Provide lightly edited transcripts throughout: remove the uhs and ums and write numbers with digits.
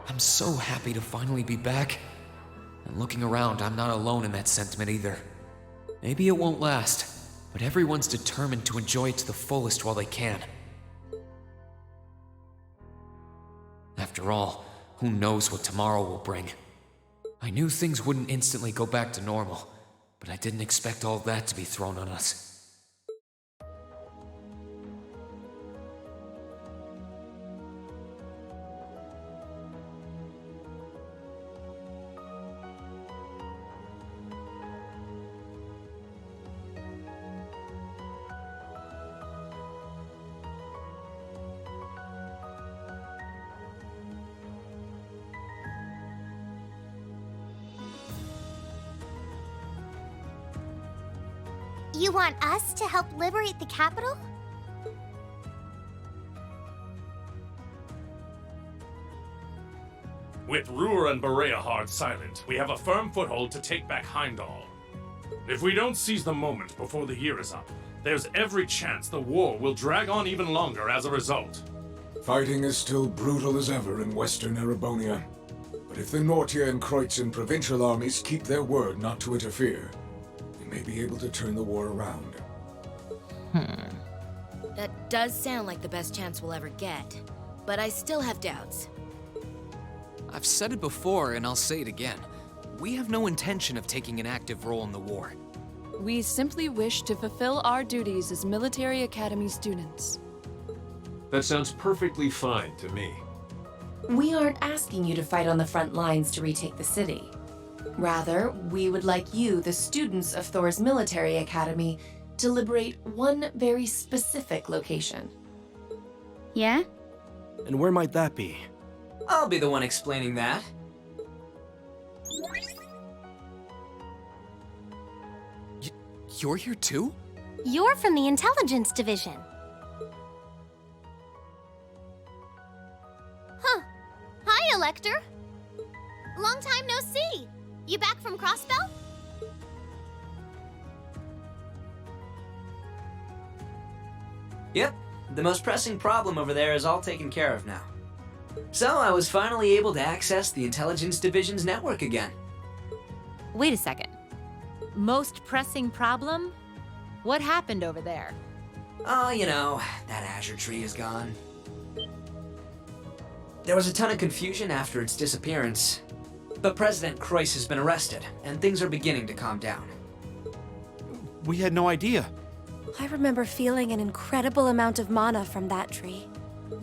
I'm so happy to finally be back. And looking around, I'm not alone in that sentiment either. Maybe it won't last, but everyone's determined to enjoy it to the fullest while they can. After all, who knows what tomorrow will bring? I knew things wouldn't instantly go back to normal, but I didn't expect all that to be thrown on us. You want us to help liberate the capital? With Ruhr and Berea silent, we have a firm foothold to take back Heimdall. If we don't seize the moment before the year is up, there's every chance the war will drag on even longer as a result. Fighting is still brutal as ever in western Erebonia. But if the Nortia and Kreutzen provincial armies keep their word not to interfere, we may be able to turn the war around. That does sound like the best chance we'll ever get, but I still have doubts. I've said it before, and I'll say it again. We have no intention of taking an active role in the war. We simply wish to fulfill our duties as military academy students. That sounds perfectly fine to me. We aren't asking you to fight on the front lines to retake the city. Rather, we would like you, the students of Thor's military academy, to liberate one very specific location. Yeah? And where might that be? I'll be the one explaining that. You're here too? You're from the intelligence division. Huh. Hi, Elector. Long time no see. You back from Crossbell? Yep, the most pressing problem over there is all taken care of now. So I was finally able to access the Intelligence Division's network again. Wait a second. Most pressing problem? What happened over there? Oh, you know, that Azure Tree is gone. There was a ton of confusion after its disappearance, but President Kreuz has been arrested, and things are beginning to calm down. We had no idea. I remember feeling an incredible amount of mana from that tree.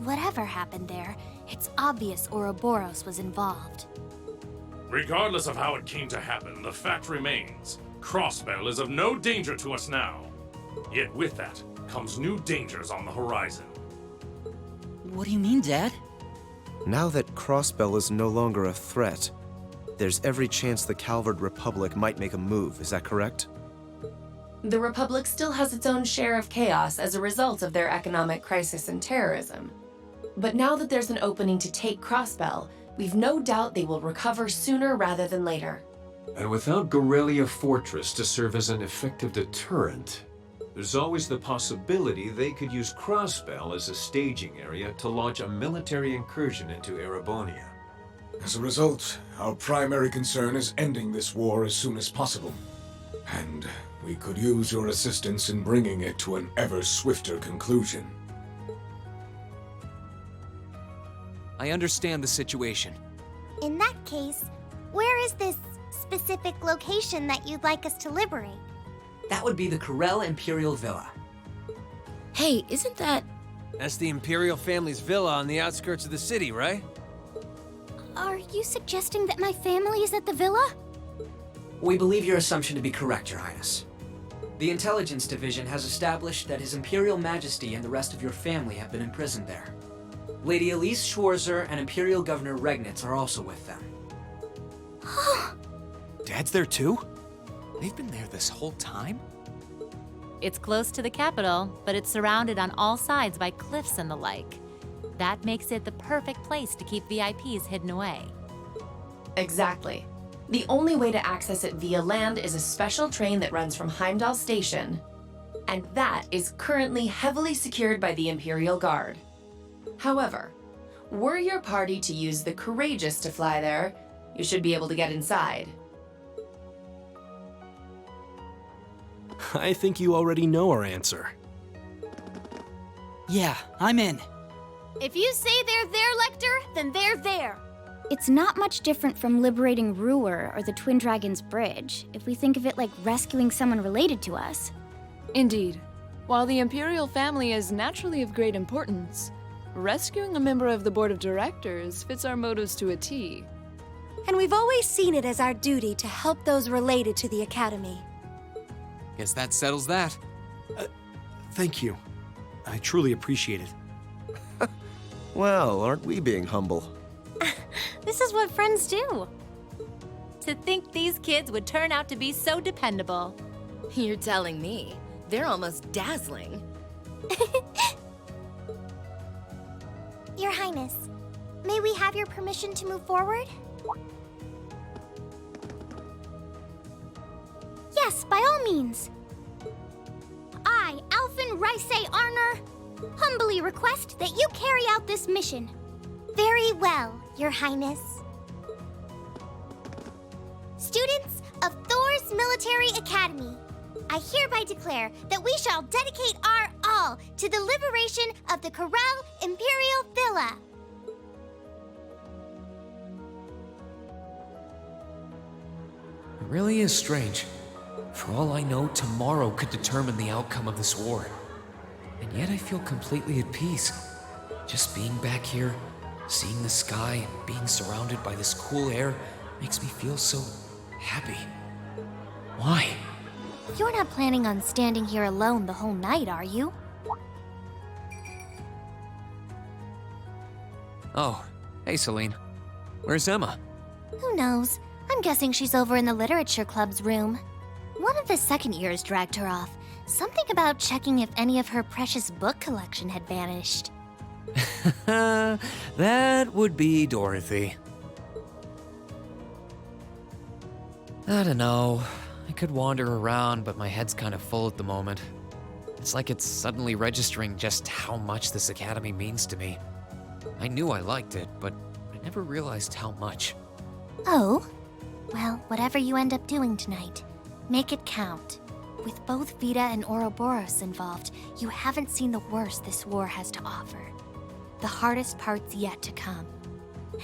Whatever happened there, it's obvious Ouroboros was involved. Regardless of how it came to happen, the fact remains. Crossbell is of no danger to us now. Yet with that comes new dangers on the horizon. What do you mean, Dad? Now that Crossbell is no longer a threat, there's every chance the Calvard Republic might make a move, is that correct? The Republic still has its own share of chaos as a result of their economic crisis and terrorism. But now that there's an opening to take Crossbell, we've no doubt they will recover sooner rather than later. And without Gorelia Fortress to serve as an effective deterrent, there's always the possibility they could use Crossbell as a staging area to launch a military incursion into Erebonia. As a result, our primary concern is ending this war as soon as possible. And we could use your assistance in bringing it to an ever swifter conclusion. I understand the situation. In that case, where is this specific location that you'd like us to liberate? That would be the Corel Imperial Villa. Hey, isn't that... That's the Imperial family's villa on the outskirts of the city, right? Are you suggesting that my family is at the villa? We believe your assumption to be correct, Your Highness. The Intelligence Division has established that His Imperial Majesty and the rest of your family have been imprisoned there. Lady Elise Schwarzer and Imperial Governor Regnitz are also with them. Dad's there too? They've been there this whole time? It's close to the capital, but it's surrounded on all sides by cliffs and the like. That makes it the perfect place to keep VIPs hidden away. Exactly. The only way to access it via land is a special train that runs from Heimdall Station, and that is currently heavily secured by the Imperial Guard. However, Were your party to use the Courageous to fly there, you should be able to get inside. I think you already know our answer. Yeah, I'm in. If you say they're there, Lecter, then they're there. It's not much different from liberating Ruhr or the Twin Dragons Bridge, if we think of it like rescuing someone related to us. Indeed. While the Imperial family is naturally of great importance, rescuing a member of the Board of Directors fits our motives to a T. And we've always seen it as our duty to help those related to the Academy. Guess that settles that. Thank you. I truly appreciate it. Well, aren't we being humble? This is what friends do. To think these kids would turn out to be so dependable. You're telling me. They're almost dazzling. Your Highness, may we have your permission to move forward? Yes, by all means. I, Alphen Rysei Arner, humbly request that you carry out this mission. Very well, Your Highness. Students of Thor's Military Academy, I hereby declare that we shall dedicate our all to the liberation of the Corel Imperial Villa. It really is strange. For all I know, tomorrow could determine the outcome of this war. And yet I feel completely at peace. Just being back here, seeing the sky, and being surrounded by this cool air makes me feel so happy. Why? You're not planning on standing here alone the whole night, are you? Oh, hey Celine. Where's Emma? Who knows? I'm guessing she's over in the Literature Club's room. One of the second years dragged her off. Something about checking if any of her precious book collection had vanished. That would be Dorothy. I don't know. I could wander around, but my head's kind of full at the moment. It's like it's suddenly registering just how much this academy means to me. I knew I liked it, but I never realized how much. Oh? Well, whatever you end up doing tonight, make it count. With both Vita and Ouroboros involved, you haven't seen the worst this war has to offer. The hardest part's yet to come.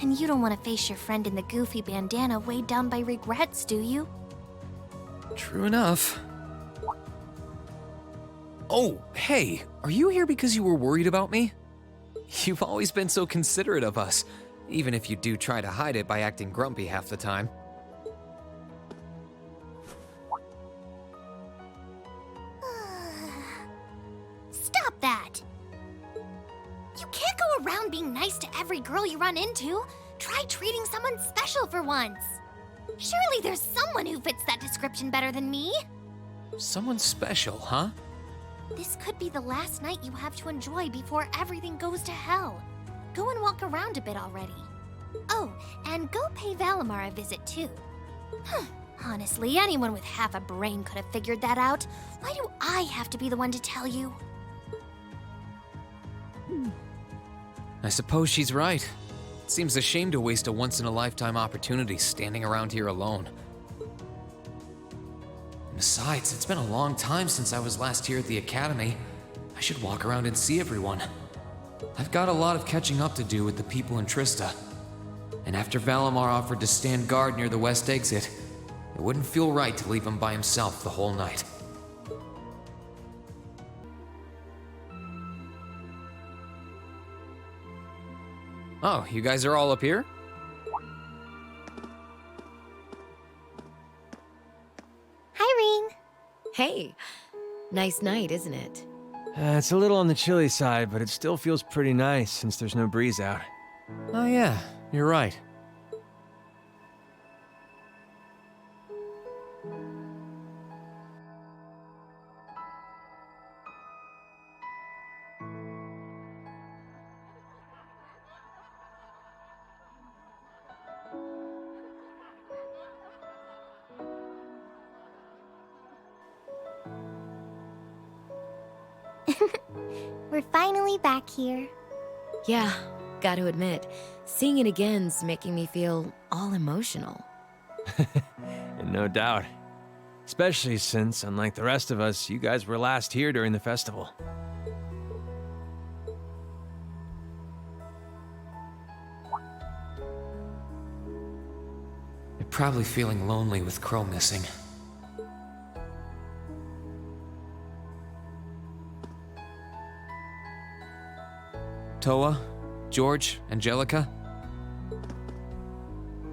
And you don't want to face your friend in the goofy bandana weighed down by regrets, do you? True enough. Oh, hey, are you here because you were worried about me? You've always been so considerate of us, even if you do try to hide it by acting grumpy half the time. Stop that! You can't go around being nice to every girl you run into. Try treating someone special for once. Surely there's someone who fits that description better than me. Someone special, huh? This could be the last night you have to enjoy before everything goes to hell. Go and walk around a bit already. Oh, and go pay Valimar a visit too. Honestly, anyone with half a brain could have figured that out. Why do I have to be the one to tell you? I suppose she's right. It seems a shame to waste a once-in-a-lifetime opportunity standing around here alone. Besides, it's been a long time since I was last here at the Academy. I should walk around and see everyone. I've got a lot of catching up to do with the people in Trista. And after Valimar offered to stand guard near the west exit, it wouldn't feel right to leave him by himself the whole night. Oh, you guys are all up here? Hi, Rean. Hey, nice night, isn't it? It's a little on the chilly side, but it still feels pretty nice since there's no breeze out. Oh yeah, you're right. We're finally back here. Yeah, Gotta admit, seeing it again's making me feel all emotional. No doubt. Especially since, unlike the rest of us, you guys were last here during the festival. You're probably feeling lonely with Crow missing. Toa, George, Angelica,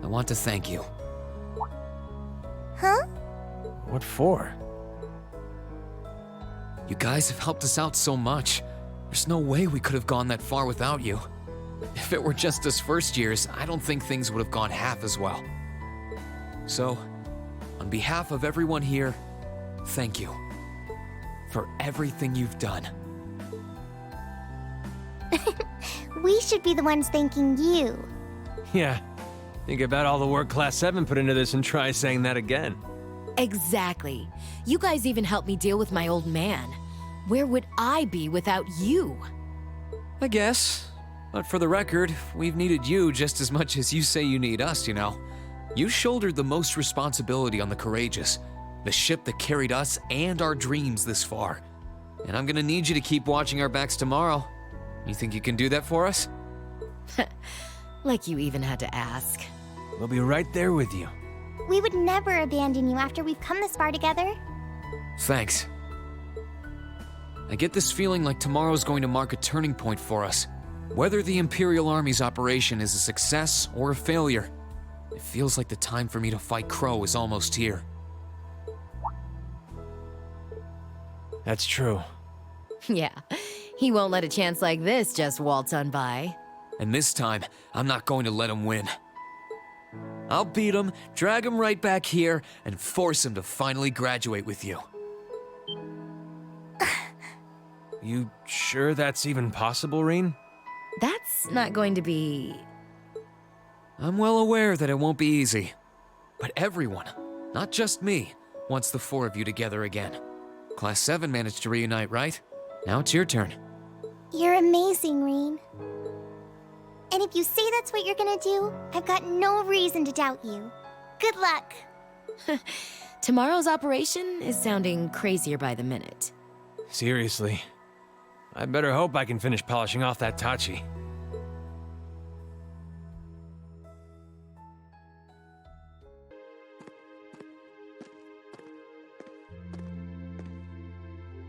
I want to thank you. Huh? What for? You guys have helped us out so much. There's no way we could have gone that far without you. If it were just us first years, I don't think things would have gone half as well. So, on behalf of everyone here, thank you for everything you've done. We should be the ones thanking you. Yeah. Think about all the work Class 7 put into this and try saying that again. Exactly. You guys even helped me deal with my old man. Where would I be without you? I guess. But for the record, we've needed you just as much as you say you need us, you know. You shouldered the most responsibility on the Courageous, the ship that carried us and our dreams this far. And I'm gonna need you to keep watching our backs tomorrow. You think you can do that for us? Like you even had to ask. We'll be right there with you. We would never abandon you after we've come this far together. Thanks. I get this feeling like tomorrow's going to mark a turning point for us. Whether the Imperial Army's operation is a success or a failure, it feels like the time for me to fight Crow is almost here. That's true. Yeah, he won't let a chance like this just waltz on by. And this time, I'm not going to let him win. I'll beat him, drag him right back here, and force him to finally graduate with you. You sure that's even possible, Rean? That's not going to be... I'm well aware that it won't be easy. But everyone, not just me, wants the four of you together again. Class 7 managed to reunite, right? Now it's your turn. You're amazing, Rean. And if you say that's what you're gonna do, I've got no reason to doubt you. Good luck. Tomorrow's operation is sounding crazier by the minute. Seriously. I better hope I can finish polishing off that Tachi.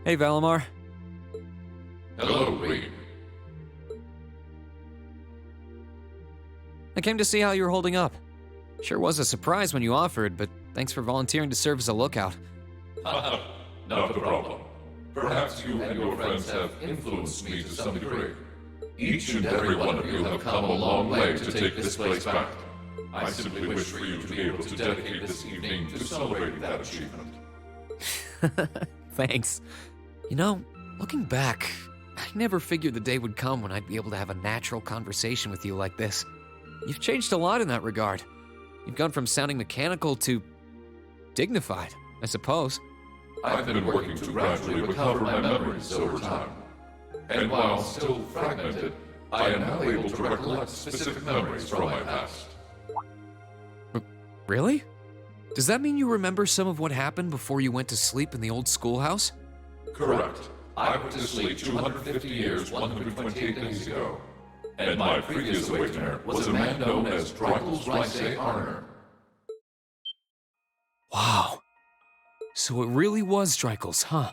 Hey, Valimar. Hello, Rean. I came to see how you were holding up. Sure was a surprise when you offered, but thanks for volunteering to serve as a lookout. Not a problem. Perhaps you and your friends have influenced me to some degree. Each and every one of you have come a long way to take this place back. I simply wish for you to be able to dedicate this evening to celebrating that achievement. Thanks. You know, looking back, I never figured the day would come when I'd be able to have a natural conversation with you like this. You've changed a lot in that regard. You've gone from sounding mechanical to dignified, I suppose. I've been working to gradually recover my memories over time. And while still fragmented, I am now able to recollect specific memories from my past. Really? Does that mean you remember some of what happened before you went to sleep in the old schoolhouse? Correct. I went to sleep 250 years, 128 days ago. And my previous awakener was a man known as Ryboflavin Arner. Wow. So it really was Dreikel's, huh?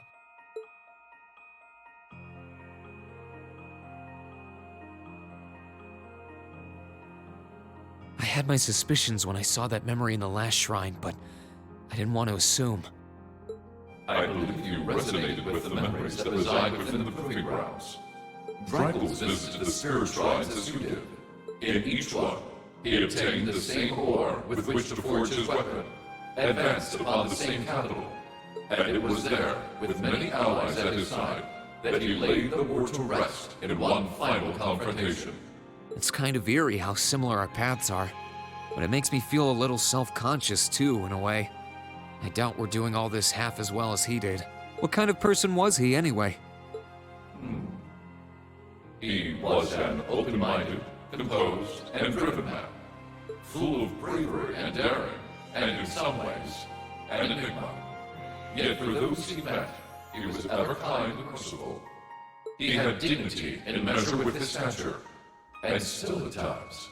I had my suspicions when I saw that memory in the last shrine, but I didn't want to assume. I believe you resonated with the memories that reside within the proving grounds. Dreikel's visited the spirit shrines as you did. In each one, he obtained the same ore with which to forge his weapon, advanced upon the same capital, and it was there, with many allies at his side, that he laid the war to rest in one final confrontation. It's kind of eerie how similar our paths are, but it makes me feel a little self-conscious too, in a way. I doubt we're doing all this half as well as he did. What kind of person was he, anyway? He was an open-minded, composed, and driven man, full of bravery and daring, and in some ways, an enigma. Yet for those he met, he was ever kind and merciful. He had dignity in measure with his stature, and still at times,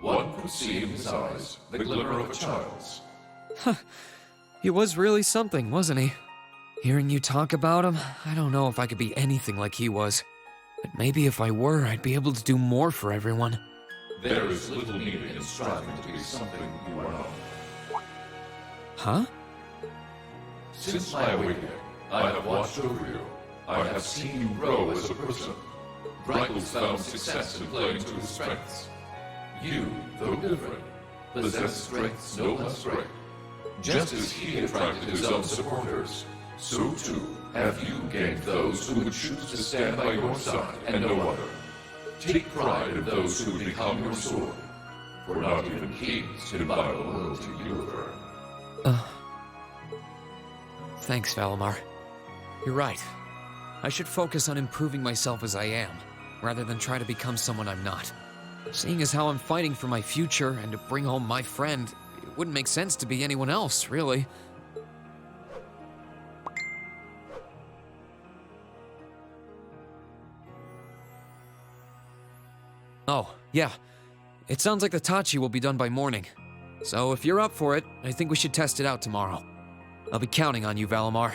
one could see in his eyes the glimmer of a child's. He was really something, wasn't he? Hearing you talk about him, I don't know if I could be anything like he was. But maybe if I were, I'd be able to do more for everyone. There is little need in striving to be something you are not. Huh? Since my awakening, I have watched over you. I have seen you grow as a person. Drykel's found success in playing to his strengths. You, though different, possess strengths no less great. Just as he attracted his own supporters, so too have you gained those who would choose to stand by your side and no other. Take pride in those who would become your sword, for not even kings can buy the loyalty you earn. Thanks, Valimar. You're right. I should focus on improving myself as I am, rather than try to become someone I'm not. Seeing as how I'm fighting for my future and to bring home my friend, it wouldn't make sense to be anyone else, really. Oh, yeah. It sounds like the Tachi will be done by morning. So if you're up for it, I think we should test it out tomorrow. I'll be counting on you, Valimar.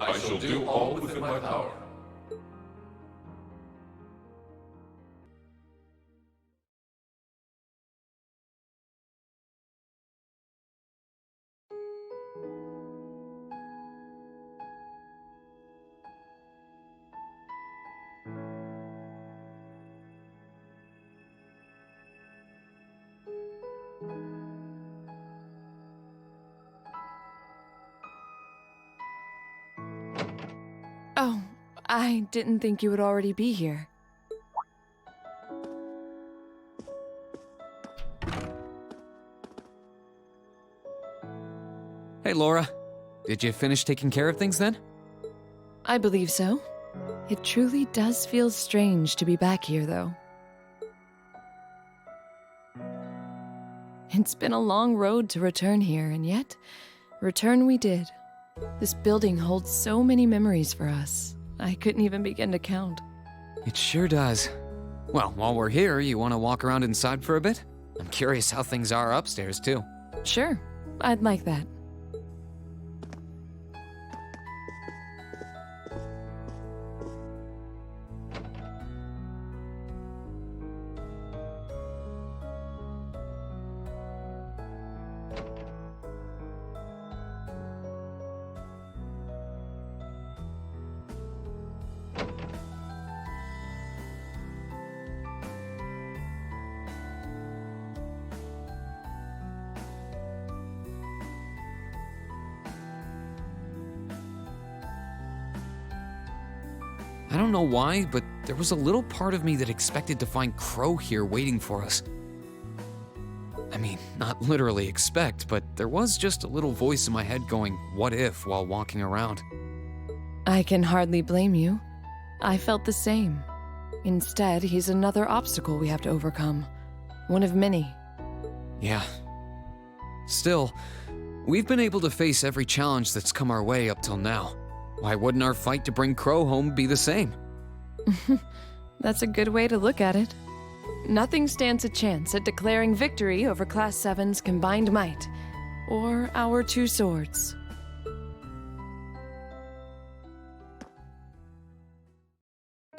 I shall do all within my power. Oh, I didn't think you would already be here. Hey, Laura. Did you finish taking care of things then? I believe so. It truly does feel strange to be back here, though. It's been a long road to return here, and yet, return we did. This building holds so many memories for us. I couldn't even begin to count. It sure does. Well, while we're here, you want to walk around inside for a bit? I'm curious how things are upstairs, too. Sure, I'd like that. I don't know why, but there was a little part of me that expected to find Crow here waiting for us. I mean, not literally expect, but there was just a little voice in my head going, what if, while walking around. I can hardly blame you. I felt the same. Instead, he's another obstacle we have to overcome. One of many. Yeah. Still, we've been able to face every challenge that's come our way up till now. Why wouldn't our fight to bring Crow home be the same? That's a good way to look at it. Nothing stands a chance at declaring victory over Class VII's combined might, or our two swords.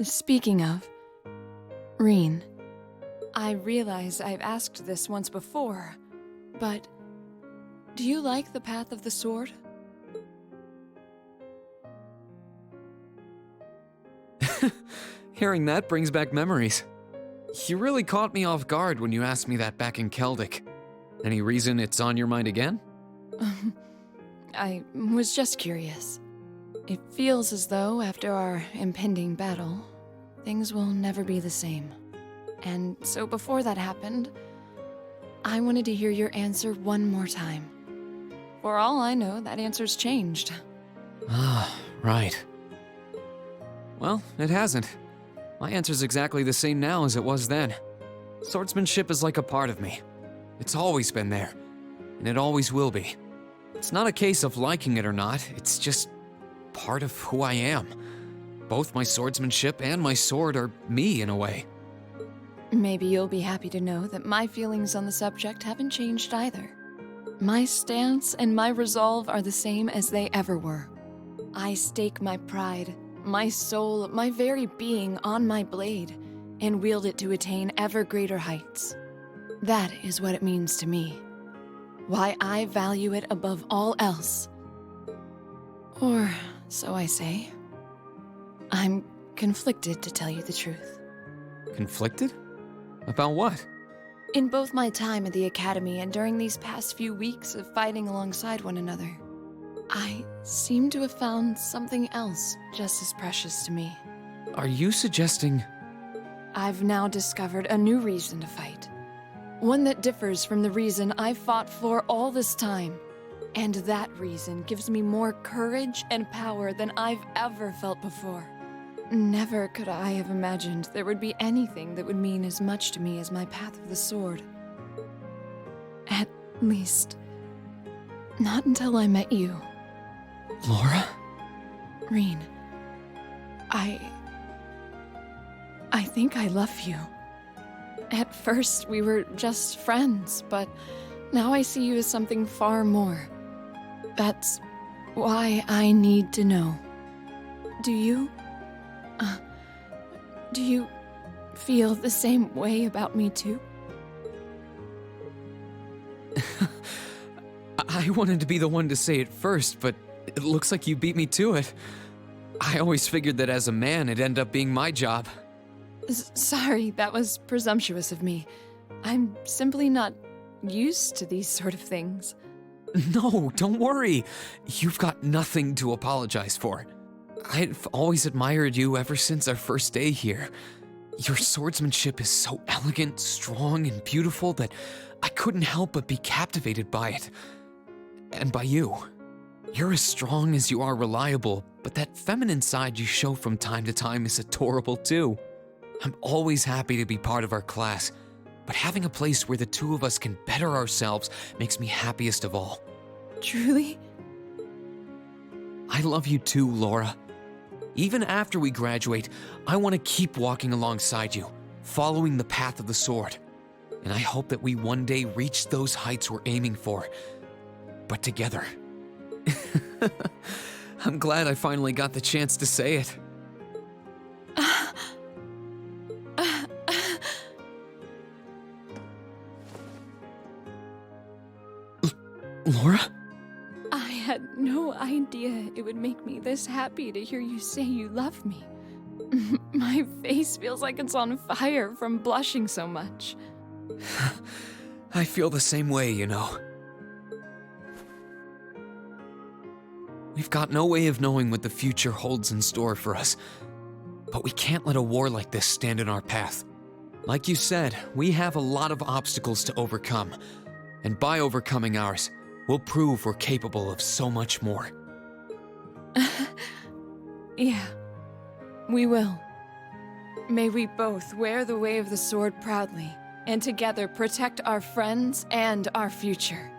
Speaking of, Rean, I realize I've asked this once before, but do you like the path of the sword? Hearing that brings back memories. You really caught me off guard when you asked me that back in Celtic. Any reason it's on your mind again? I was just curious. It feels as though after our impending battle, things will never be the same. And so before that happened, I wanted to hear your answer one more time. For all I know, that answer's changed. Ah, right. Well, it hasn't. My answer's exactly the same now as it was then. Swordsmanship is like a part of me. It's always been there, and it always will be. It's not a case of liking it or not, it's just part of who I am. Both my swordsmanship and my sword are me in a way. Maybe you'll be happy to know that my feelings on the subject haven't changed either. My stance and my resolve are the same as they ever were. I stake my pride, my soul, my very being on my blade, and wield it to attain ever greater heights. That is what it means to me. Why I value it above all else. Or so I say. I'm conflicted, to tell you the truth. Conflicted? About what? In both my time at the Academy and during these past few weeks of fighting alongside one another, I seem to have found something else just as precious to me. Are you suggesting... I've now discovered a new reason to fight. One that differs from the reason I've fought for all this time. And that reason gives me more courage and power than I've ever felt before. Never could I have imagined there would be anything that would mean as much to me as my path of the sword. At least, not until I met you. Laura? Rean, I think I love you. At first, we were just friends, but now I see you as something far more. That's why I need to know. Do you feel the same way about me too? I wanted to be the one to say it first, but it looks like you beat me to it. I always figured that as a man, it'd end up being my job. Sorry, that was presumptuous of me. I'm simply not used to these sort of things. No, don't worry. You've got nothing to apologize for. I've always admired you ever since our first day here. Your swordsmanship is so elegant, strong, and beautiful that I couldn't help but be captivated by it. And by you. You're as strong as you are reliable, but that feminine side you show from time to time is adorable too. I'm always happy to be part of our class, but having a place where the two of us can better ourselves makes me happiest of all. Truly? I love you too, Laura. Even after we graduate, I want to keep walking alongside you, following the path of the sword. And I hope that we one day reach those heights we're aiming for, but together. I'm glad I finally got the chance to say it. Laura? I had no idea it would make me this happy to hear you say you love me. My face feels like it's on fire from blushing so much. I feel the same way, you know. We've got no way of knowing what the future holds in store for us, but we can't let a war like this stand in our path. Like you said, we have a lot of obstacles to overcome, and by overcoming ours, we'll prove we're capable of so much more. Yeah, we will. May we both wear the way of the sword proudly, and together protect our friends and our future.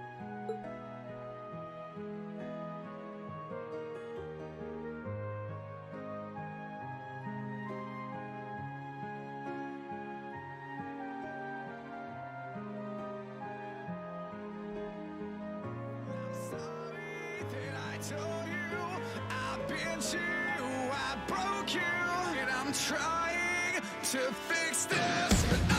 I broke you, and I'm trying to fix this, but